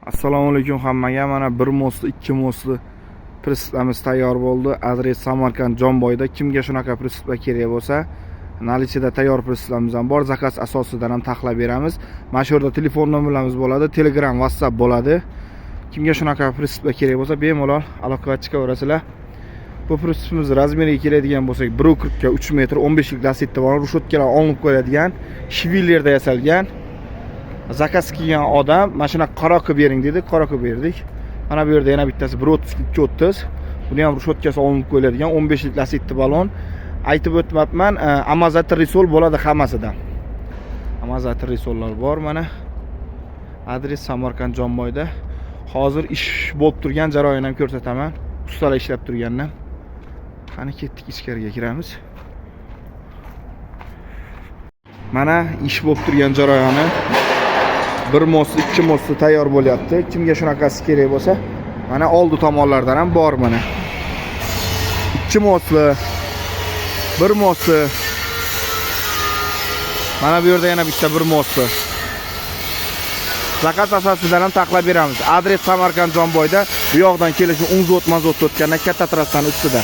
Assalomu alaykum hammaga. Mana 1 mostli, 2 mostli prinsiplarimiz tayyor bo'ldi. Adres Samarqand Jonboyda. Kimga shunaqa prinsiplar kerak bo'lsa, nalichida tayyor prinsiplarimiz ham bor. Zakaz asosidan ham taxlab beramiz. Mana shu yerda telefon nomerlarimiz bo'ladi, Telegram, WhatsApp bo'ladi. Kimga shunaqa prinsiplar kerak bo'lsa, bemalol aloqaga chiqaverasizlar. Bu prinsipimiz razmeriga keladigan bo'lsak, 1.40 ga 3 metr 15 lik lasetda bor. Rushotkalar olinib qo'yiladigan, shivillerda yasalgan. Zakaz qilgan odam mana shuna qaro qilib bering dedi, qaro qilib berdik. Mana bu yerda yana bittasi 1.30 2.30. Buni ham rushotkasi olinib qo'yiladigan 15 lik lasetli balon. Aytib o'tmabman, amazatr risol bo'ladi hammasidan. Amazatr risollar bor mana. Adres Samarqand Jonboyda. Hozir ish bo'lib turgan jarayonni ham ko'rsataman. Ustalar ishlab turgandan. Qani ketdik, ichkariga kiramiz. Mana ish bo'lib turgan jarayoni 1 mostli, 2 mostli tayyor bo'lyapti. Kimga shunaqasi kerak bo'lsa, mana oldi tomonlardan ham bor mana. 2 mostli, 1 mostli. Mana bu yerda yana bitta 1 mostli. Zakaz asosidan ham taxlab beramiz. Adres Samarqand Jonboyda. Bu yoqdan kelishi 10 mazot o'tgandan katta trassani ustida.